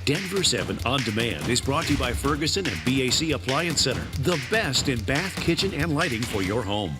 Denver 7 On Demand is brought to you by Ferguson and BAC Appliance Center, the best in bath, kitchen, and lighting for your home.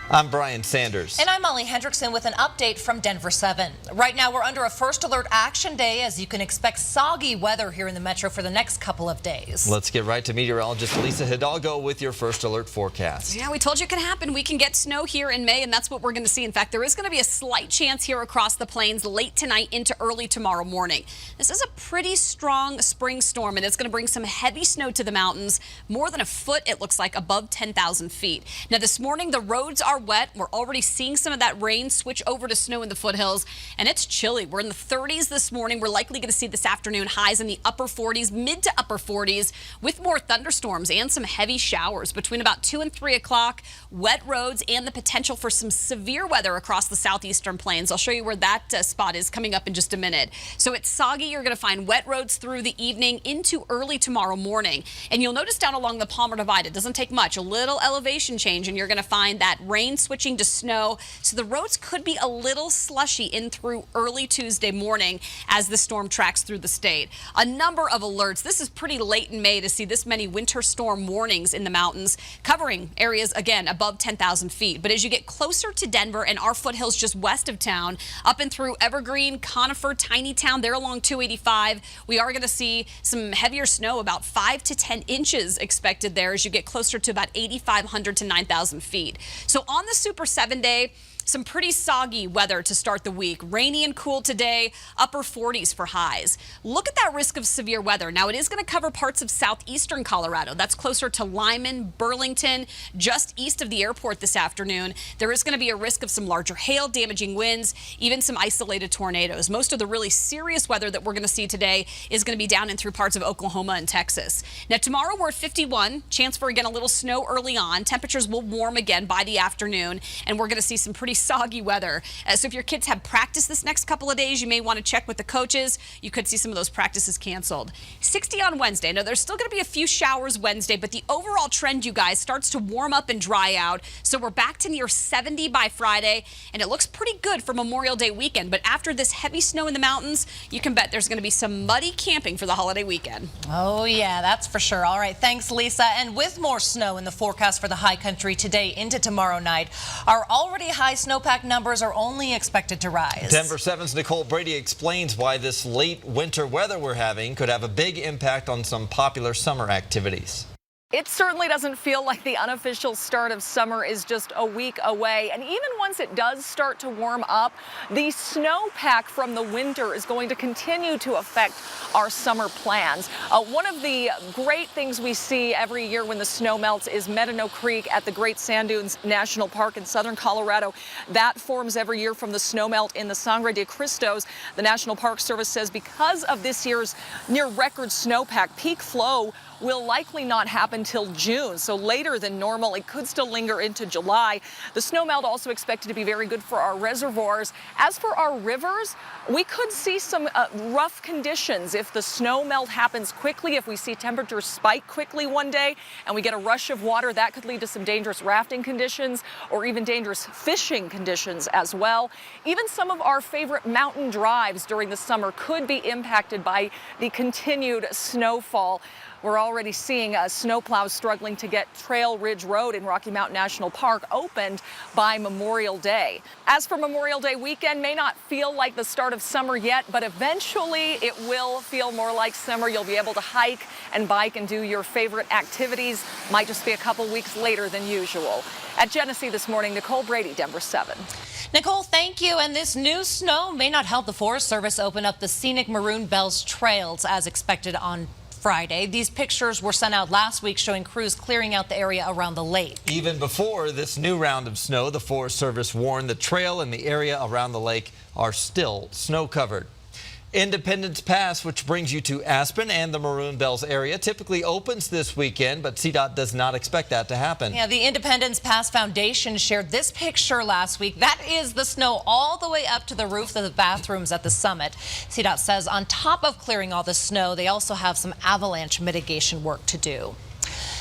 I'm Brian Sanders. And I'm Molly Hendrickson with an update from Denver 7. Right now, we're under a first alert action day as you can expect soggy weather here in the metro for the next couple of days. Let's get right to meteorologist Lisa Hidalgo with your first alert forecast. Yeah, we told you it could happen. We can get snow here in May, and that's what we're going to see. In fact, there is going to be a slight chance here across the plains late tonight into early tomorrow morning. This is a pretty strong spring storm, and it's going to bring some heavy snow to the mountains. More than a foot, it looks like, above 10,000 feet. Now, this morning, the roads are wet. We're already seeing some of that rain switch over to snow in the foothills, and it's chilly. We're in the 30s this morning. We're likely going to see this afternoon highs in the upper 40s, mid to upper 40s, with more thunderstorms and some heavy showers between about 2 and 3 o'clock. Wet roads and the potential for some severe weather across the southeastern plains. I'll show you where that spot is coming up in just a minute. So it's soggy. You're going to find wet roads through the evening into early tomorrow morning. And you'll notice down along the Palmer Divide, it doesn't take much, a little elevation change, and you're going to find that rain switching to snow. So the roads could be a little slushy in through early Tuesday morning as the storm tracks through the state. A number of alerts. This is pretty late in May to see this many winter storm warnings in the mountains, covering areas, again, above 10,000 feet. But as you get closer to Denver and our foothills just west of town, up and through Evergreen, Conifer, Tiny Town, there along 285, we are going to see some heavier snow, about 5 to 10 inches expected there as you get closer to about 8,500 to 9,000 feet. So on the Super 7 day, some pretty soggy weather to start the week. Rainy and cool today, upper 40s for highs. Look at that risk of severe weather. Now, it is going to cover parts of southeastern Colorado. That's closer to Lyman, Burlington, just east of the airport this afternoon. There is going to be a risk of some larger hail, damaging winds, even some isolated tornadoes. Most of the really serious weather that we're going to see today is going to be down and through parts of Oklahoma and Texas. Now, tomorrow we're at 51. Chance for, again, a little snow early on. Temperatures will warm again by the afternoon, and we're going to see some pretty soggy weather. So if your kids have practice this next couple of days, you may want to check with the coaches. You could see some of those practices canceled. 60 on Wednesday. Now, there's still going to be a few showers Wednesday, but the overall trend, you guys, starts to warm up and dry out. So we're back to near 70 by Friday, and it looks pretty good for Memorial Day weekend. But after this heavy snow in the mountains, you can bet there's going to be some muddy camping for the holiday weekend. Oh, yeah, that's for sure. All right, thanks, Lisa. And with more snow in the forecast for the high country today into tomorrow night, our already high snowpack numbers are only expected to rise. Denver 7's Nicole Brady explains why this late winter weather we're having could have a big impact on some popular summer activities. It certainly doesn't feel like the unofficial start of summer is just a week away. And even once it does start to warm up, the snowpack from the winter is going to continue to affect our summer plans. One of the great things we see every year when the snow melts is Medano Creek at the Great Sand Dunes National Park in southern Colorado. That forms every year from the snowmelt in the Sangre de Cristos. The National Park Service says because of this year's near record snowpack, peak flow will likely not happen till June, so later than normal. It could still linger into July. The snowmelt also expected to be very good for our reservoirs. As for our rivers, we could see some rough conditions if the snowmelt happens quickly, if we see temperatures spike quickly one day and we get a rush of water. That could lead to some dangerous rafting conditions or even dangerous fishing conditions as well. Even some of our favorite mountain drives during the summer could be impacted by the continued snowfall. We're already seeing snowplows struggling to get Trail Ridge Road in Rocky Mountain National Park opened by Memorial Day. As for Memorial Day weekend, may not feel like the start of summer yet, but eventually it will feel more like summer. You'll be able to hike and bike and do your favorite activities. Might just be a couple weeks later than usual. At Genesee this morning, Nicole Brady, Denver 7. Nicole, thank you. And this new snow may not help the Forest Service open up the scenic Maroon Bells trails as expected on Friday. These pictures were sent out last week showing crews clearing out the area around the lake. Even before this new round of snow, the Forest Service warned the trail and the area around the lake are still snow covered. Independence Pass, which brings you to Aspen and the Maroon Bells area, typically opens this weekend, but CDOT does not expect that to happen. Yeah, the Independence Pass Foundation shared this picture last week. That is the snow all the way up to the roof of the bathrooms at the summit. CDOT says on top of clearing all the snow, they also have some avalanche mitigation work to do.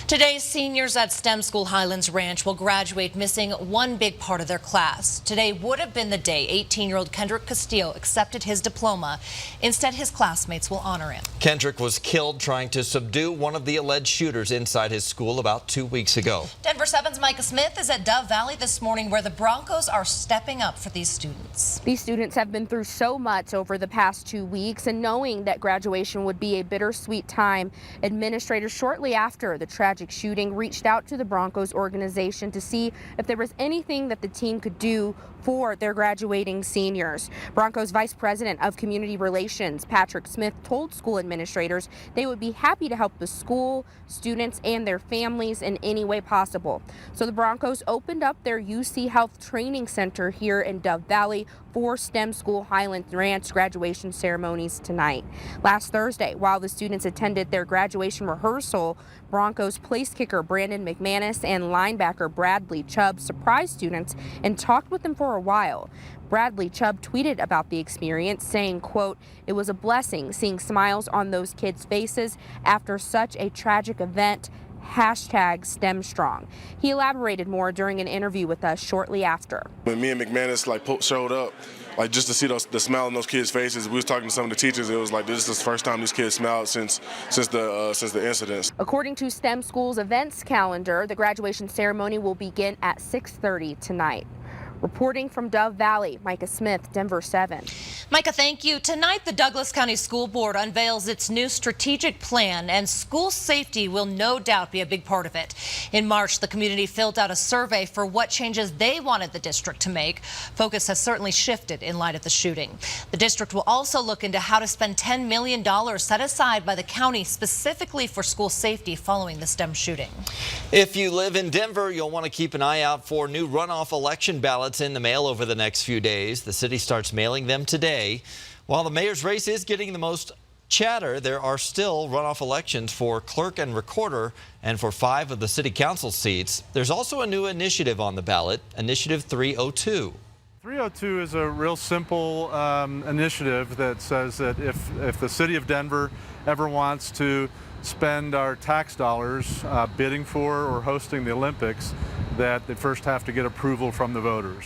Today, seniors at STEM School Highlands Ranch will graduate missing one big part of their class. Today would have been the day 18-year-old Kendrick Castillo accepted his diploma. Instead, his classmates will honor him. Kendrick was killed trying to subdue one of the alleged shooters inside his school about 2 weeks ago. Denver 7's Micah Smith is at Dove Valley this morning, where the Broncos are stepping up for these students. These students have been through so much over the past 2 weeks, and knowing that graduation would be a bittersweet time, administrators shortly after the tragic shooting reached out to the Broncos organization to see if there was anything that the team could do for their graduating seniors. Broncos Vice President of Community Relations, Patrick Smith, told school administrators they would be happy to help the school, students, and their families in any way possible. So the Broncos opened up their UC Health Training Center here in Dove Valley for STEM School Highlands Ranch graduation ceremonies tonight. Last Thursday, while the students attended their graduation rehearsal, Broncos place kicker Brandon McManus and linebacker Bradley Chubb surprised students and talked with them for a while. Bradley Chubb tweeted about the experience, saying, quote, "It was a blessing seeing smiles on those kids' faces after such a tragic event. Hashtag STEM Strong." He elaborated more during an interview with us shortly after. When me and McManus showed up, just to see the smile on those kids' faces, we was talking to some of the teachers. It was like this is the first time these kids smiled since the incidents. According to STEM School's events calendar, the graduation ceremony will begin at 6:30 tonight. Reporting from Dove Valley, Micah Smith, Denver 7. Micah, thank you. Tonight, the Douglas County School Board unveils its new strategic plan, and school safety will no doubt be a big part of it. In March, the community filled out a survey for what changes they wanted the district to make. Focus has certainly shifted in light of the shooting. The district will also look into how to spend $10 million set aside by the county specifically for school safety following the STEM shooting. If you live in Denver, you'll want to keep an eye out for new runoff election ballots in the mail over the next few days. The city starts mailing them today. While the mayor's race is getting the most chatter, there are still runoff elections for clerk and recorder and for 5 of the city council seats. There's also a new initiative on the ballot, Initiative 302. 302 is a real simple initiative that says that if the city of Denver ever wants to spend our tax dollars bidding for or hosting the Olympics, that they first have to get approval from the voters.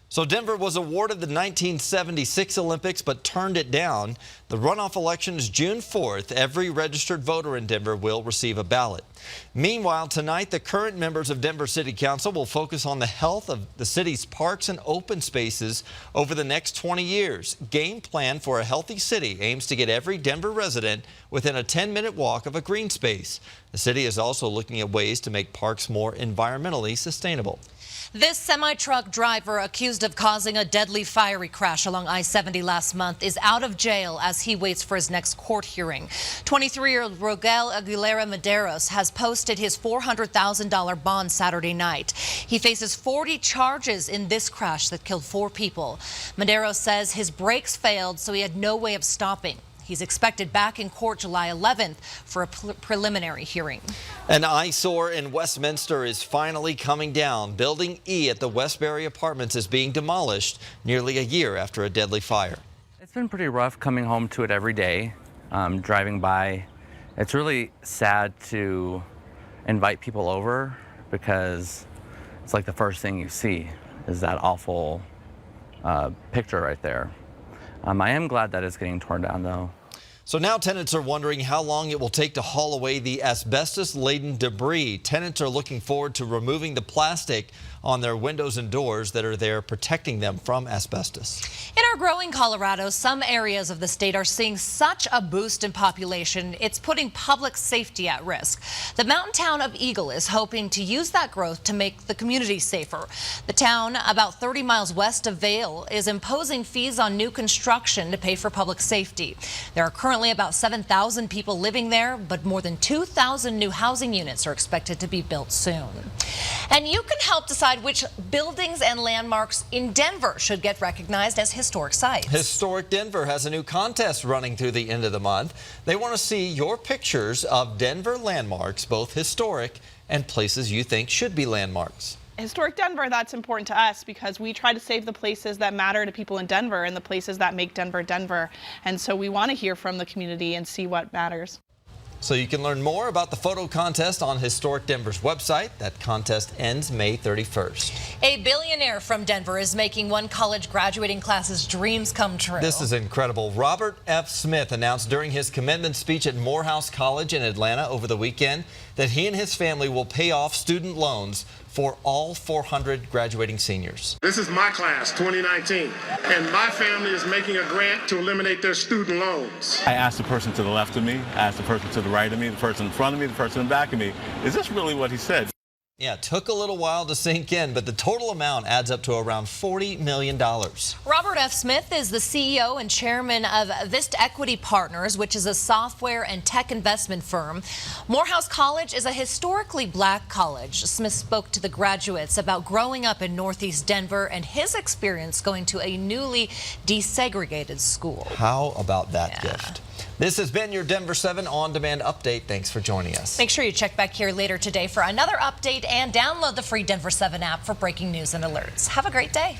So Denver was awarded the 1976 Olympics but turned it down. The runoff election is June 4th. Every registered voter in Denver will receive a ballot. Meanwhile, tonight, the current members of Denver City Council will focus on the health of the city's parks and open spaces over the next 20 years. Game Plan for a Healthy City aims to get every Denver resident within a 10-minute walk of a green space. The city is also looking at ways to make parks more environmentally sustainable. This semi-truck driver accused of causing a deadly fiery crash along I-70 last month is out of jail as he waits for his next court hearing. 23-year-old Rogel Aguilera Medeiros has posted his $400,000 bond Saturday night. He faces 40 charges in this crash that killed 4 people. Medeiros says his brakes failed, so he had no way of stopping. He's expected back in court July 11th for a preliminary hearing. An eyesore in Westminster is finally coming down. Building E at the Westbury Apartments is being demolished nearly a year after a deadly fire. It's been pretty rough coming home to it every day, driving by. It's really sad to invite people over because it's like the first thing you see is that awful picture right there. I am glad that it's getting torn down, though. So now tenants are wondering how long it will take to haul away the asbestos-laden debris. Tenants are looking forward to removing the plastic on their windows and doors that are there protecting them from asbestos. In our growing Colorado, some areas of the state are seeing such a boost in population, it's putting public safety at risk. The mountain town of Eagle is hoping to use that growth to make the community safer. The town, about 30 miles west of Vail, is imposing fees on new construction to pay for public safety. There are currently about 7,000 people living there, but more than 2,000 new housing units are expected to be built soon. And you can help decide which buildings and landmarks in Denver should get recognized as historic sites. Historic Denver has a new contest running through the end of the month. They want to see your pictures of Denver landmarks, both historic and places you think should be landmarks. Historic Denver, that's important to us because we try to save the places that matter to people in Denver and the places that make Denver, Denver. And so we want to hear from the community and see what matters. So you can learn more about the photo contest on Historic Denver's website. That contest ends May 31st. A billionaire from Denver is making one college graduating class's dreams come true. This is incredible. Robert F. Smith announced during his commencement speech at Morehouse College in Atlanta over the weekend that he and his family will pay off student loans for all 400 graduating seniors. This is my class, 2019, and my family is making a grant to eliminate their student loans. I asked the person to the left of me, I asked the person to the right of me, the person in front of me, the person in back of me, is this really what he said? Yeah, it took a little while to sink in, but the total amount adds up to around $40 million. Robert F. Smith is the CEO and chairman of Vista Equity Partners, which is a software and tech investment firm. Morehouse College is a historically black college. Smith spoke to the graduates about growing up in Northeast Denver and his experience going to a newly desegregated school. How about that gift? This has been your Denver 7 on-demand update. Thanks for joining us. Make sure you check back here later today for another update and download the free Denver 7 app for breaking news and alerts. Have a great day.